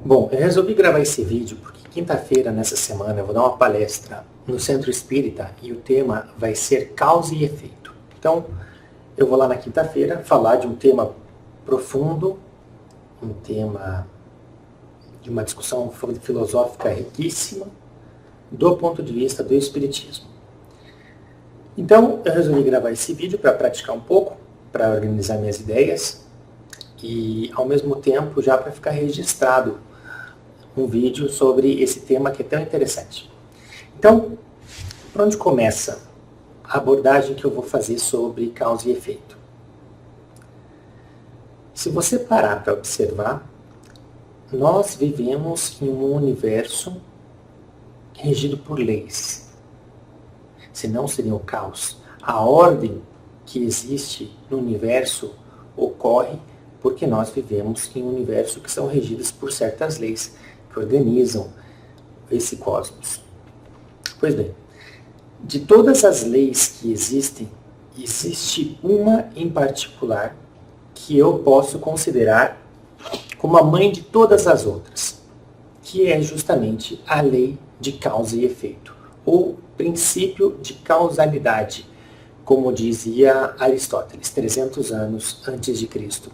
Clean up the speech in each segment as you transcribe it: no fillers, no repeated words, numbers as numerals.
Bom, eu resolvi gravar esse vídeo porque quinta-feira, nessa semana, eu vou dar uma palestra no Centro Espírita e o tema vai ser causa e efeito. Então, eu vou lá na quinta-feira falar de um tema profundo, um tema de uma discussão filosófica riquíssima, do ponto de vista do Espiritismo. Então, eu resolvi gravar esse vídeo para praticar um pouco, para organizar minhas ideias e, ao mesmo tempo, já para ficar registrado um vídeo sobre esse tema que é tão interessante. Então, por onde começa a abordagem que eu vou fazer sobre causa e efeito? Se você parar para observar, nós vivemos em um universo regido por leis. Senão seria o caos. A ordem que existe no universo ocorre porque nós vivemos em um universo que são regidos por certas leis que organizam esse cosmos. Pois bem, de todas as leis que existem, existe uma em particular que eu posso considerar como a mãe de todas as outras, que é justamente a lei de causa e efeito, ou princípio de causalidade, como dizia Aristóteles, 300 anos antes de Cristo.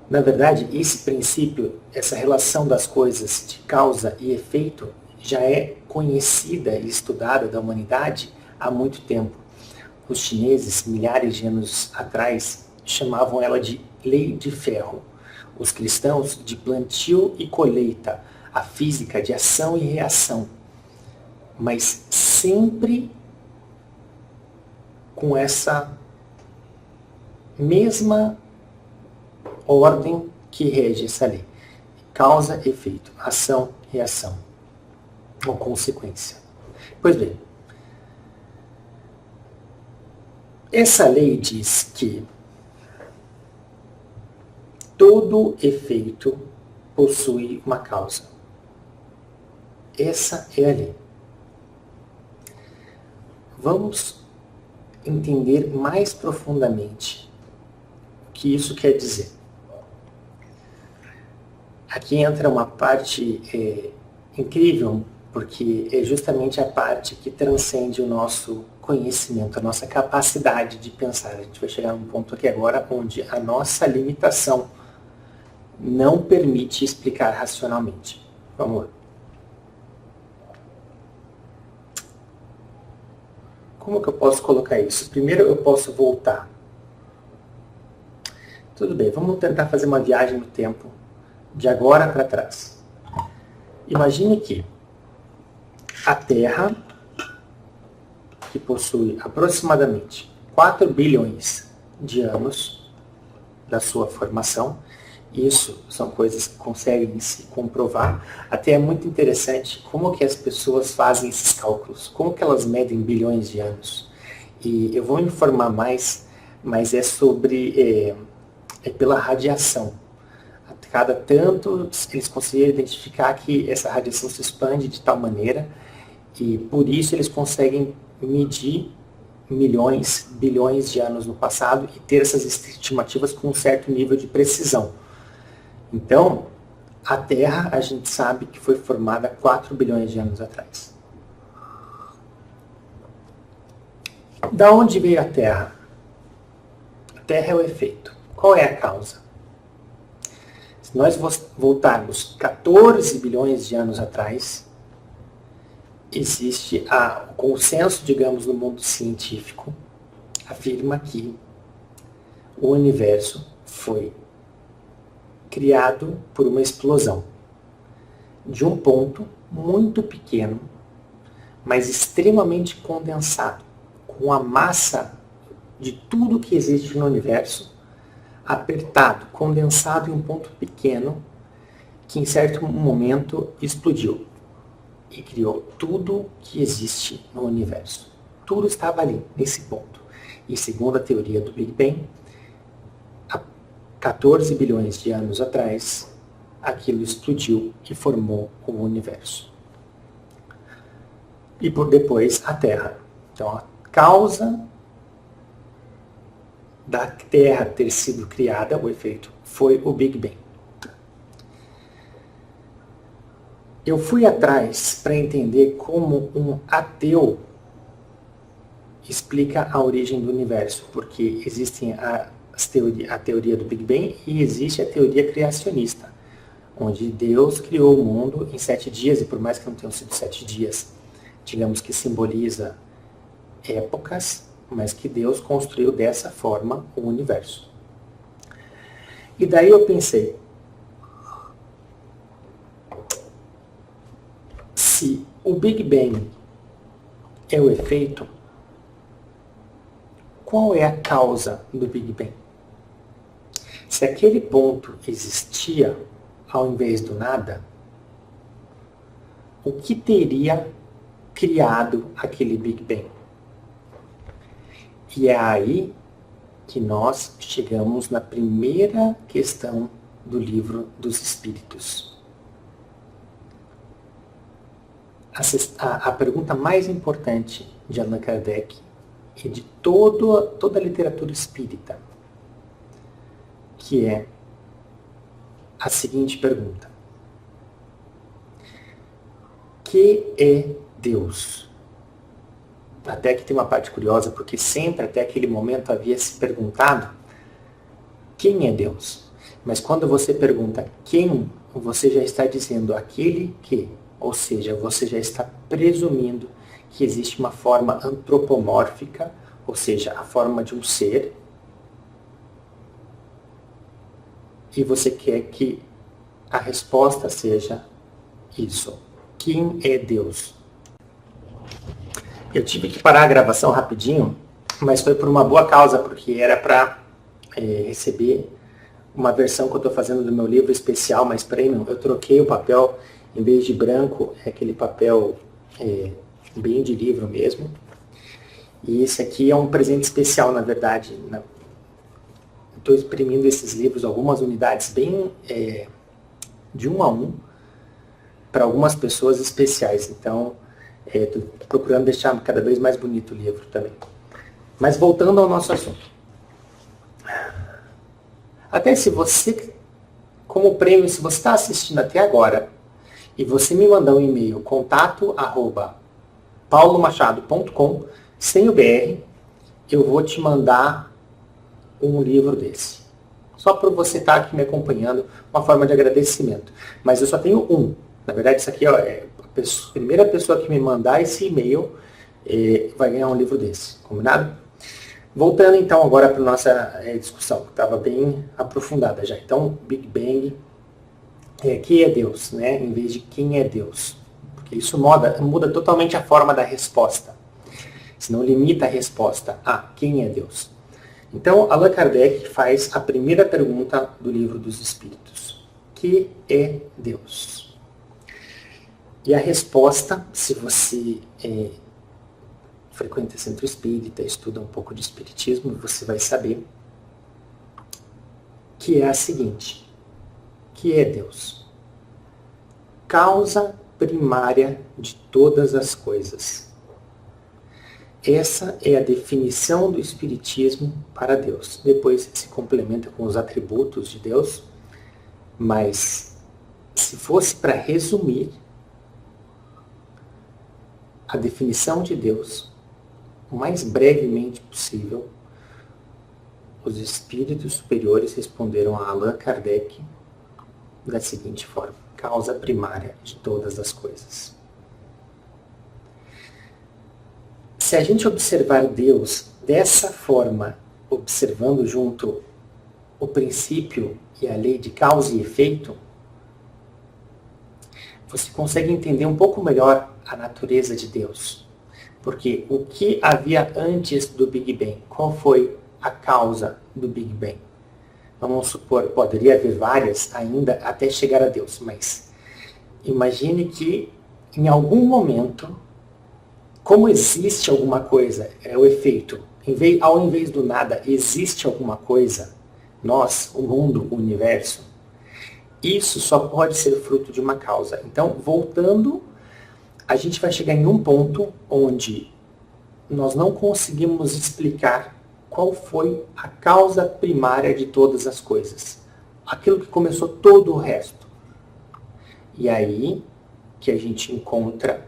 Na verdade, esse princípio, essa relação das coisas de causa e efeito, já é conhecida e estudada da humanidade há muito tempo. Os chineses, milhares de anos atrás, chamavam ela de lei de ferro. Os cristãos, de plantio e colheita. A física, de ação e reação. Mas sempre com essa mesma ordem que rege essa lei. Causa, efeito, ação, reação, ou consequência. Pois bem, essa lei diz que todo efeito possui uma causa. Essa é a lei. Vamos entender mais profundamente o que isso quer dizer. Aqui entra uma parte incrível, porque é justamente a parte que transcende o nosso conhecimento, a nossa capacidade de pensar. A gente vai chegar num ponto aqui agora onde a nossa limitação não permite explicar racionalmente. Vamos lá. Como que eu posso colocar isso? Primeiro eu posso voltar. Tudo bem, vamos tentar fazer uma viagem no tempo, de agora para trás. Imagine que a Terra, que possui aproximadamente 4 bilhões de anos da sua formação, isso são coisas que conseguem se comprovar. Até é muito interessante como que as pessoas fazem esses cálculos, como que elas medem bilhões de anos. E eu vou informar mais, mas é sobre pela radiação. A cada tanto eles conseguiram identificar que essa radiação se expande de tal maneira e por isso eles conseguem medir milhões, bilhões de anos no passado e ter essas estimativas com um certo nível de precisão. Então, a Terra, a gente sabe que foi formada 4 bilhões de anos atrás. Da onde veio a Terra? A Terra é o efeito. Qual é a causa? Se nós voltarmos 14 bilhões de anos atrás, existe o consenso, digamos, no mundo científico, afirma que o universo foi criado por uma explosão de um ponto muito pequeno, mas extremamente condensado, com a massa de tudo que existe no universo apertado, condensado em um ponto pequeno, que em certo momento explodiu e criou tudo que existe no universo. Tudo estava ali, nesse ponto. E segundo a teoria do Big Bang, 14 bilhões de anos atrás, aquilo explodiu e formou o universo. E por depois a Terra. Então a causa da Terra ter sido criada, o efeito, foi o Big Bang. Eu fui atrás para entender como um ateu explica a origem do universo, porque existem a teoria do Big Bang e existe a teoria criacionista, onde Deus criou o mundo em 7 dias, e por mais que não tenham sido 7 dias, digamos que simboliza épocas, mas que Deus construiu dessa forma o universo. E daí eu pensei, se o Big Bang é o efeito, qual é a causa do Big Bang? Se aquele ponto existia ao invés do nada, o que teria criado aquele Big Bang? E é aí que nós chegamos na primeira questão do Livro dos Espíritos. A pergunta mais importante de Allan Kardec e de toda a literatura espírita, que é a seguinte pergunta: que é Deus? Até que tem uma parte curiosa, porque sempre até aquele momento havia se perguntado quem é Deus. Mas quando você pergunta quem, você já está dizendo aquele que, ou seja, você já está presumindo que existe uma forma antropomórfica, ou seja, a forma de um ser, e você quer que a resposta seja isso. Quem é Deus? Eu tive que parar a gravação rapidinho, mas foi por uma boa causa, porque era para receber uma versão que eu estou fazendo do meu livro especial, mais premium. Eu troquei o papel, em vez de branco, é aquele papel bem de livro mesmo. E esse aqui é um presente especial, na verdade. Estou imprimindo esses livros, algumas unidades bem de 1 a 1, para algumas pessoas especiais. Então, estou procurando deixar cada vez mais bonito o livro também. Mas voltando ao nosso assunto. Até se você, como prêmio, se você está assistindo até agora, e você me mandar um e-mail, contato@paulomachado.com, sem o BR, eu vou te mandar um livro desse. Só para você estar aqui me acompanhando, uma forma de agradecimento. Mas eu só tenho um. Na verdade, isso aqui é a primeira pessoa que me mandar esse e-mail vai ganhar um livro desse. Combinado? Voltando então agora para a nossa discussão, que estava bem aprofundada já. Então, Big Bang, que é Deus, né? Em vez de quem é Deus. Porque isso muda totalmente a forma da resposta. Senão limita a resposta a quem é Deus. Então, Allan Kardec faz a primeira pergunta do Livro dos Espíritos. Que é Deus? E a resposta, se você frequenta centro espírita, estuda um pouco de espiritismo, você vai saber que é a seguinte: que é Deus? Causa primária de todas as coisas. Essa é a definição do Espiritismo para Deus. Depois se complementa com os atributos de Deus, mas se fosse para resumir a definição de Deus, o mais brevemente possível, os espíritos superiores responderam a Allan Kardec da seguinte forma: causa primária de todas as coisas. Se a gente observar Deus dessa forma, observando junto o princípio e a lei de causa e efeito, você consegue entender um pouco melhor a natureza de Deus. Porque o que havia antes do Big Bang? Qual foi a causa do Big Bang? Vamos supor, poderia haver várias ainda até chegar a Deus, mas imagine que em algum momento, como existe alguma coisa, é o efeito, ao invés do nada, existe alguma coisa, nós, o mundo, o universo, isso só pode ser fruto de uma causa. Então, voltando, a gente vai chegar em um ponto onde nós não conseguimos explicar qual foi a causa primária de todas as coisas. Aquilo que começou todo o resto. E aí que a gente encontra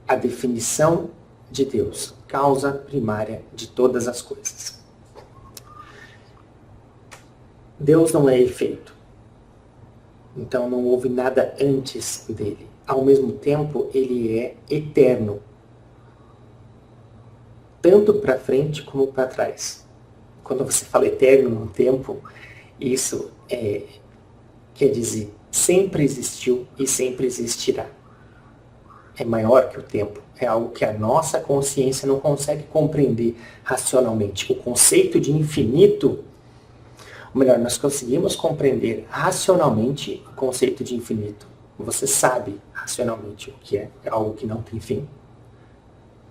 a definição de Deus, causa primária de todas as coisas. Deus não é efeito, então não houve nada antes dele. Ao mesmo tempo, ele é eterno, tanto para frente como para trás. Quando você fala eterno no tempo, isso quer dizer sempre existiu e sempre existirá. É maior que o tempo. É algo que a nossa consciência não consegue compreender racionalmente. O conceito de infinito, ou melhor, nós conseguimos compreender racionalmente o conceito de infinito. Você sabe racionalmente o que é algo que não tem fim.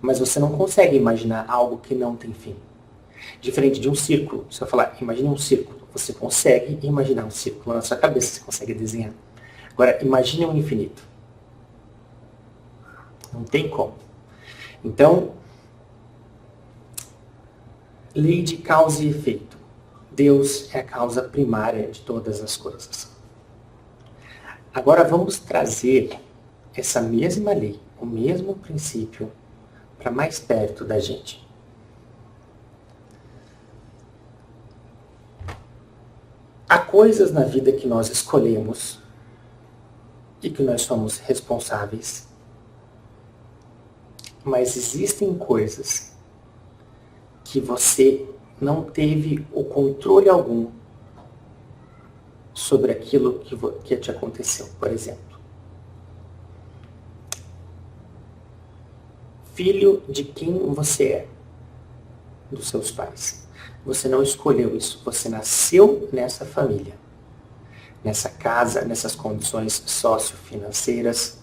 Mas você não consegue imaginar algo que não tem fim. Diferente de um círculo. Se eu falar, imagine um círculo. Você consegue imaginar um círculo na sua cabeça, você consegue desenhar. Agora, imagine um infinito. Não tem como. Então, lei de causa e efeito. Deus é a causa primária de todas as coisas. Agora vamos trazer essa mesma lei, o mesmo princípio, para mais perto da gente. Há coisas na vida que nós escolhemos e que nós somos responsáveis. Mas existem coisas que você não teve o controle algum sobre aquilo que te aconteceu. Por exemplo, filho de quem você é, dos seus pais. Você não escolheu isso, você nasceu nessa família, nessa casa, nessas condições sociofinanceiras.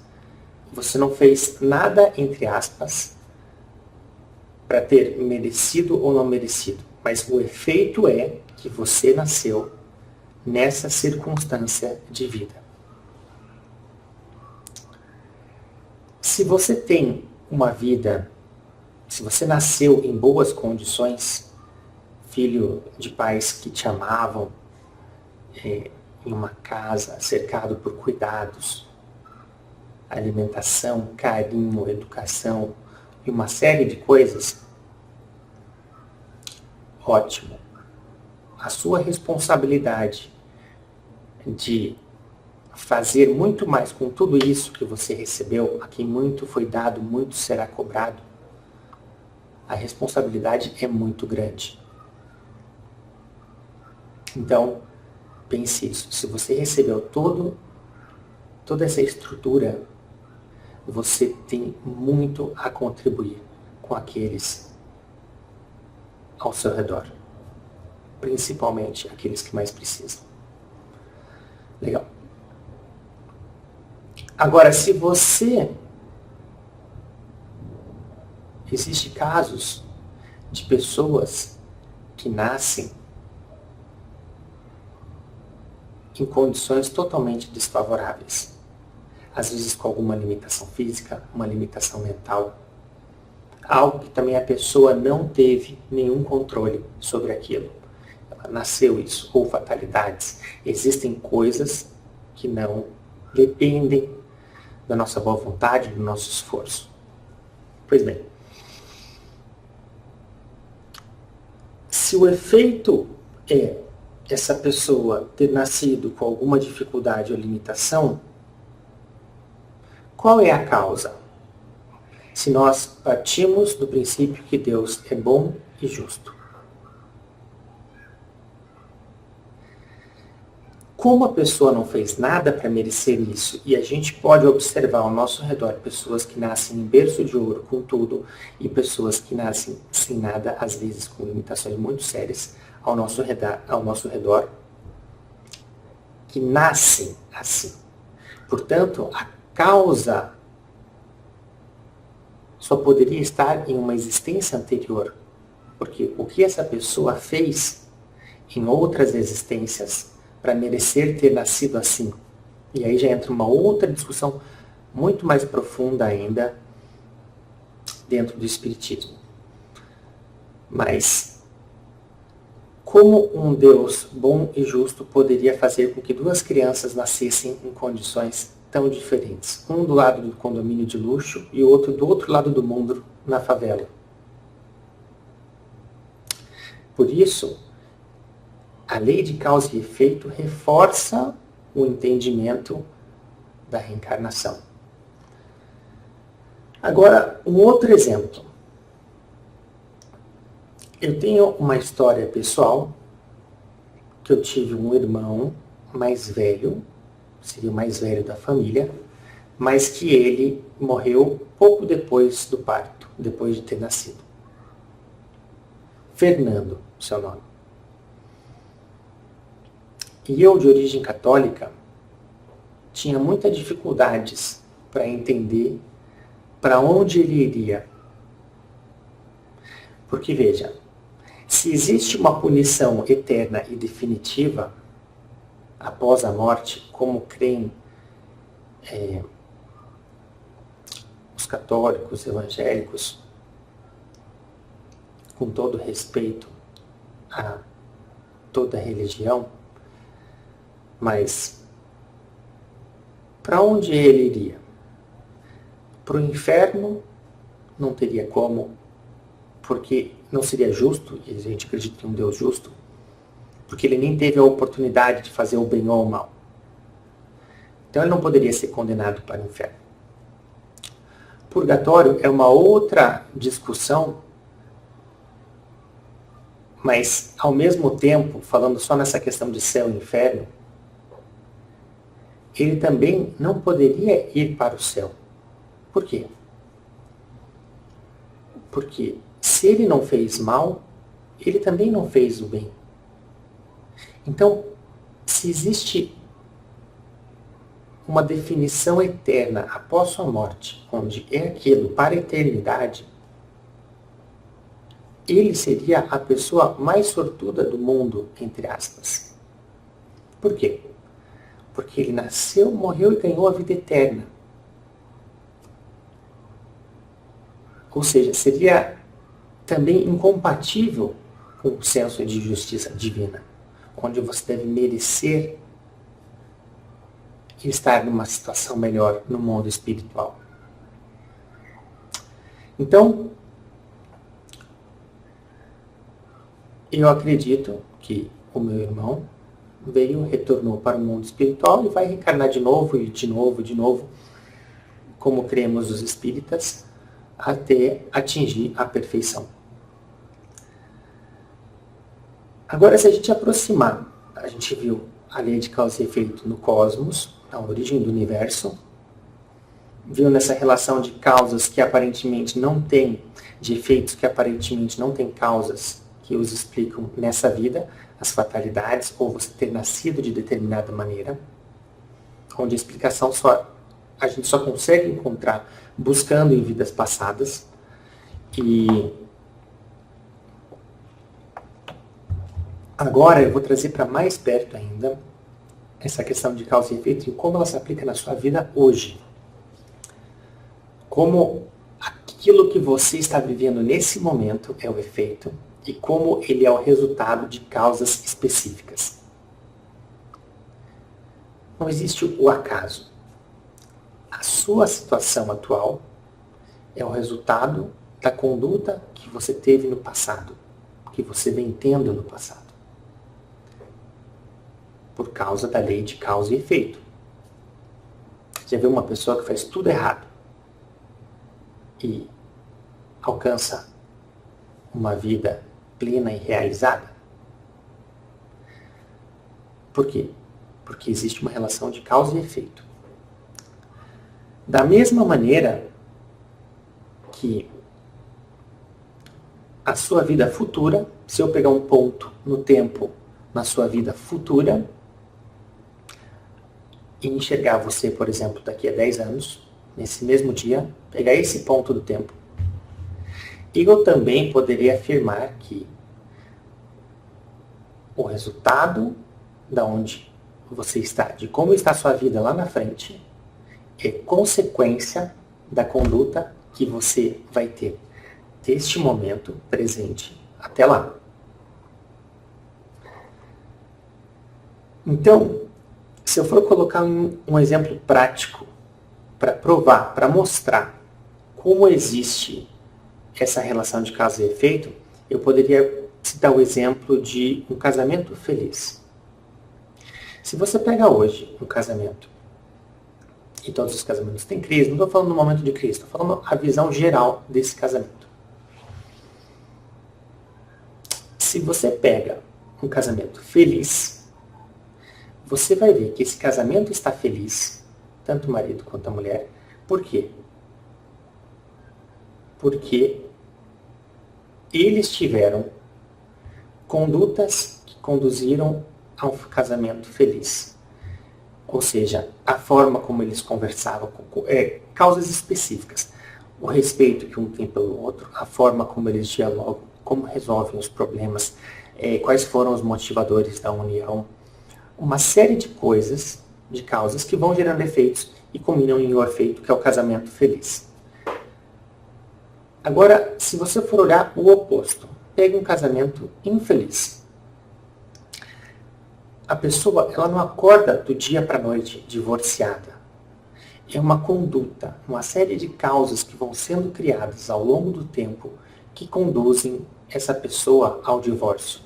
Você não fez nada, entre aspas, para ter merecido ou não merecido. Mas o efeito é que você nasceu nessa circunstância de vida. Se você tem uma vida, se você nasceu em boas condições, filho de pais que te amavam, em uma casa cercado por cuidados, alimentação, carinho, educação e uma série de coisas, ótimo. A sua responsabilidade de fazer muito mais com tudo isso que você recebeu, a quem muito foi dado, muito será cobrado, a responsabilidade é muito grande. Então, pense isso. Se você recebeu toda essa estrutura, você tem muito a contribuir com aqueles ao seu redor. Principalmente aqueles que mais precisam. Legal. Agora, se você... Existem casos de pessoas que nascem em condições totalmente desfavoráveis. Às vezes com alguma limitação física, uma limitação mental. Algo que também a pessoa não teve nenhum controle sobre aquilo. Ela nasceu isso, ou fatalidades. Existem coisas que não dependem da nossa boa vontade, do nosso esforço. Pois bem, se o efeito é essa pessoa ter nascido com alguma dificuldade ou limitação, qual é a causa? Se nós partimos do princípio que Deus é bom e justo. Como a pessoa não fez nada para merecer isso, e a gente pode observar ao nosso redor pessoas que nascem em berço de ouro com tudo, e pessoas que nascem sem nada, às vezes com limitações muito sérias, ao nosso redor, que nascem assim. Portanto, a causa só poderia estar em uma existência anterior, porque o que essa pessoa fez em outras existências para merecer ter nascido assim. E aí já entra uma outra discussão muito mais profunda ainda dentro do Espiritismo. Mas como um Deus bom e justo poderia fazer com que duas crianças nascessem em condições tão diferentes. Um do lado do condomínio de luxo e o outro do outro lado do mundo, na favela. Por isso, a lei de causa e efeito reforça o entendimento da reencarnação. Agora, um outro exemplo. Eu tenho uma história pessoal, que eu tive um irmão mais velho, seria o mais velho da família, mas que ele morreu pouco depois do parto, depois de ter nascido. Fernando, seu nome. E eu, de origem católica, tinha muitas dificuldades para entender para onde ele iria. Porque, veja, se existe uma punição eterna e definitiva após a morte, como creem os católicos, evangélicos, com todo respeito a toda religião, mas para onde ele iria? Para o inferno não teria como, porque não seria justo, e a gente acredita em um Deus justo, porque ele nem teve a oportunidade de fazer o bem ou o mal. Então ele não poderia ser condenado para o inferno. Purgatório é uma outra discussão, mas ao mesmo tempo, falando só nessa questão de céu e inferno, ele também não poderia ir para o céu. Por quê? Porque se ele não fez mal, ele também não fez o bem. Então, se existe uma definição eterna após sua morte, onde é aquilo para a eternidade, ele seria a pessoa mais sortuda do mundo, entre aspas. Por quê? Porque ele nasceu, morreu e ganhou a vida eterna. Ou seja, seria também incompatível com o senso de justiça divina, onde você deve merecer estar numa situação melhor no mundo espiritual. Então, eu acredito que o meu irmão retornou para o mundo espiritual e vai reencarnar de novo, e de novo, e de novo, como cremos os espíritas, até atingir a perfeição. Agora, se a gente aproximar, a gente viu a lei de causa e efeito no cosmos, a origem do universo, viu nessa relação de causas que aparentemente não tem, de efeitos que aparentemente não tem causas que os explicam nessa vida, as fatalidades, ou você ter nascido de determinada maneira, onde a explicação a gente só consegue encontrar buscando em vidas passadas. E agora eu vou trazer para mais perto ainda essa questão de causa e efeito e como ela se aplica na sua vida hoje. Como aquilo que você está vivendo nesse momento é o efeito e como ele é o resultado de causas específicas. Não existe o acaso. A sua situação atual é o resultado da conduta que você teve no passado, que você vem tendo no passado, por causa da lei de causa e efeito. Já viu uma pessoa que faz tudo errado e alcança uma vida plena e realizada? Por quê? Porque existe uma relação de causa e efeito. Da mesma maneira que a sua vida futura, se eu pegar um ponto no tempo na sua vida futura e enxergar você, por exemplo, daqui a 10 anos, nesse mesmo dia, pegar esse ponto do tempo, e eu também poderia afirmar que o resultado da onde você está, de como está a sua vida lá na frente, é consequência da conduta que você vai ter deste momento presente até lá. Então, Se eu for colocar um exemplo prático para provar, para mostrar como existe essa relação de causa e efeito, eu poderia citar o exemplo de um casamento feliz. Se você pega hoje um casamento, e todos os casamentos têm crise, não estou falando no momento de crise, estou falando a visão geral desse casamento. Se você pega um casamento feliz, você vai ver que esse casamento está feliz, tanto o marido quanto a mulher. Por quê? Porque eles tiveram condutas que conduziram a um casamento feliz. Ou seja, a forma como eles conversavam, causas específicas. O respeito que um tem pelo outro, a forma como eles dialogam, como resolvem os problemas, quais foram os motivadores da união. Uma série de coisas, de causas que vão gerando efeitos e combinam em um efeito que é o casamento feliz. Agora, se você for olhar o oposto, pega um casamento infeliz. A pessoa, ela não acorda do dia para a noite divorciada. É uma conduta, uma série de causas que vão sendo criadas ao longo do tempo que conduzem essa pessoa ao divórcio.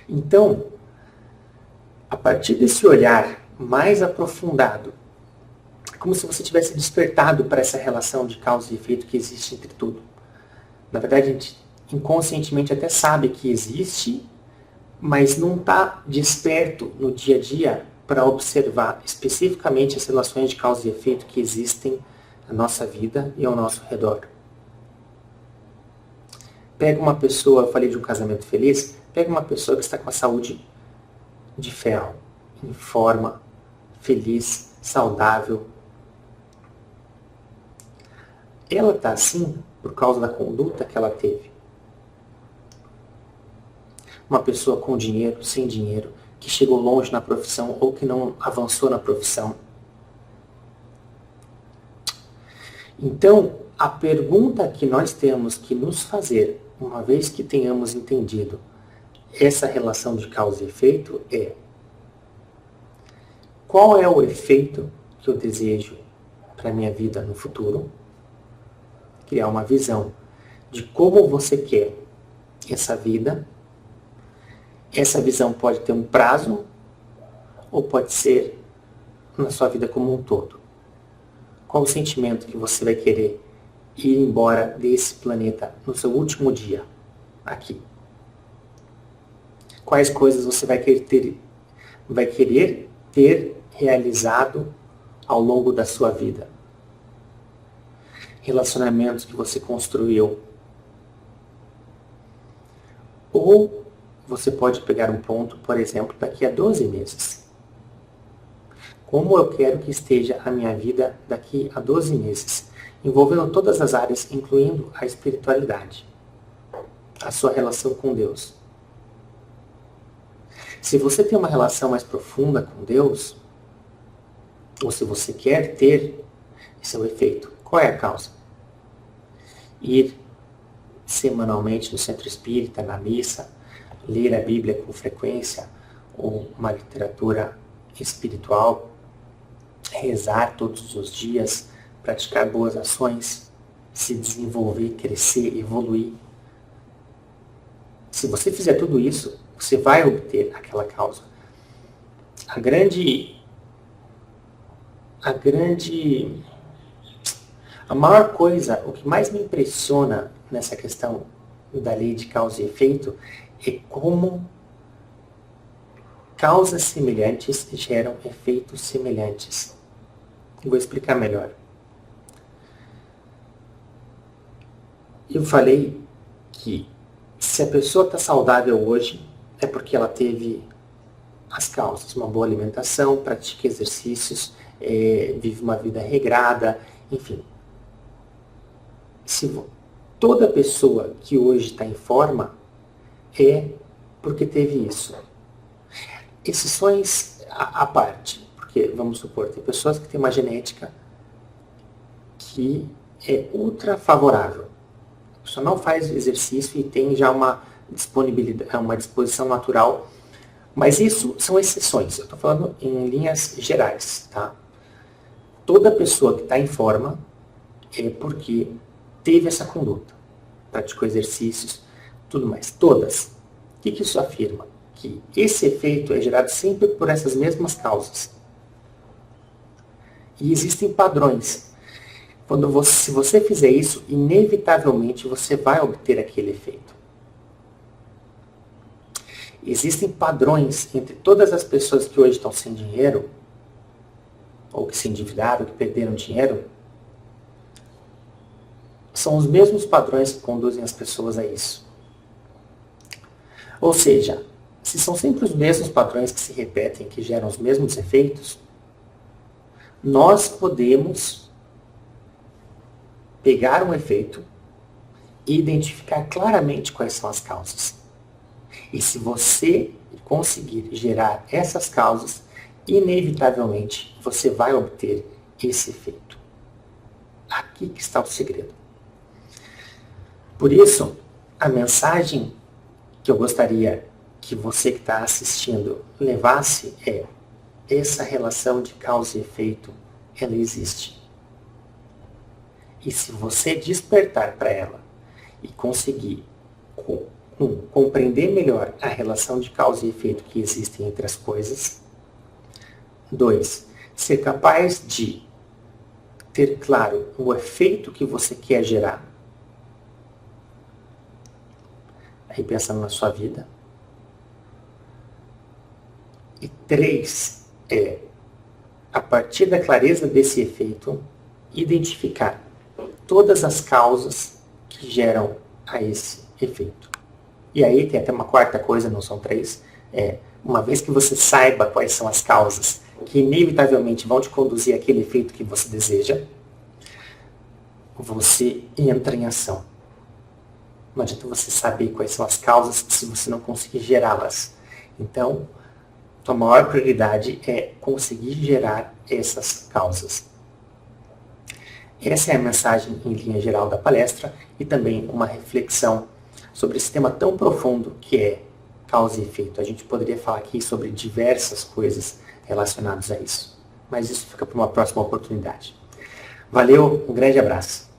Então, a partir desse olhar mais aprofundado, é como se você tivesse despertado para essa relação de causa e efeito que existe entre tudo. Na verdade, a gente inconscientemente até sabe que existe, mas não está desperto no dia a dia para observar especificamente as relações de causa e efeito que existem na nossa vida e ao nosso redor. Pega uma pessoa, eu falei de um casamento feliz, pega uma pessoa que está com a saúde de ferro, em forma, feliz, saudável. Ela está assim por causa da conduta que ela teve. Uma pessoa com dinheiro, sem dinheiro, que chegou longe na profissão ou que não avançou na profissão. Então, a pergunta que nós temos que nos fazer, uma vez que tenhamos entendido essa relação de causa e efeito, é: qual é o efeito que eu desejo para a minha vida no futuro? Criar uma visão de como você quer essa vida. Essa visão pode ter um prazo ou pode ser na sua vida como um todo. Qual o sentimento que você vai querer ir embora desse planeta no seu último dia aqui? Quais coisas você vai querer ter realizado ao longo da sua vida? Relacionamentos que você construiu. Ou você pode pegar um ponto, por exemplo, daqui a 12 meses. Como eu quero que esteja a minha vida daqui a 12 meses, envolvendo todas as áreas, incluindo a espiritualidade, a sua relação com Deus. Se você tem uma relação mais profunda com Deus, ou se você quer ter, esse é o efeito. Qual é a causa? Ir semanalmente no centro espírita, na missa, ler a Bíblia com frequência, ou uma literatura espiritual, rezar todos os dias, praticar boas ações, se desenvolver, crescer, evoluir. Se você fizer tudo isso, você vai obter aquela causa. A maior coisa, o que mais me impressiona nessa questão da lei de causa e efeito é como causas semelhantes geram efeitos semelhantes. Vou explicar melhor. Eu falei que se a pessoa está saudável hoje, é porque ela teve as causas, uma boa alimentação, pratica exercícios, vive uma vida regrada, enfim. Se toda pessoa que hoje está em forma é porque teve isso. Exceções à parte, porque, vamos supor, tem pessoas que têm uma genética que é ultra favorável. A pessoa não faz exercício e tem já uma disponibilidade, uma disposição natural Mas isso são exceções, eu estou falando em linhas gerais, tá? Toda pessoa que está em forma é porque teve essa conduta, praticou exercícios, tudo mais, todas. O que isso afirma? Que esse efeito é gerado sempre por essas mesmas causas. E existem padrões. Se você fizer isso, inevitavelmente você vai obter aquele efeito. Existem padrões entre todas as pessoas que hoje estão sem dinheiro, ou que se endividaram, que perderam dinheiro. São os mesmos padrões que conduzem as pessoas a isso. Ou seja, se são sempre os mesmos padrões que se repetem, que geram os mesmos efeitos, nós podemos pegar um efeito e identificar claramente quais são as causas. E se você conseguir gerar essas causas, inevitavelmente você vai obter esse efeito. Aqui que está o segredo. Por isso, a mensagem que eu gostaria que você que está assistindo levasse é: essa relação de causa e efeito, ela existe. E se você despertar para ela e conseguir compreender melhor a relação de causa e efeito que existem entre as coisas. 2. Ser capaz de ter claro o efeito que você quer gerar. Aí pensando na sua vida. E 3. A partir da clareza desse efeito, identificar todas as causas que geram a esse efeito. E aí tem até uma quarta coisa, não são 3. Uma vez que você saiba quais são as causas que inevitavelmente vão te conduzir àquele efeito que você deseja, você entra em ação. Não adianta você saber quais são as causas se você não conseguir gerá-las. Então, a maior prioridade é conseguir gerar essas causas. Essa é a mensagem em linha geral da palestra e também uma reflexão sobre esse tema tão profundo que é causa e efeito. A gente poderia falar aqui sobre diversas coisas relacionadas a isso, mas isso fica para uma próxima oportunidade. Valeu, um grande abraço.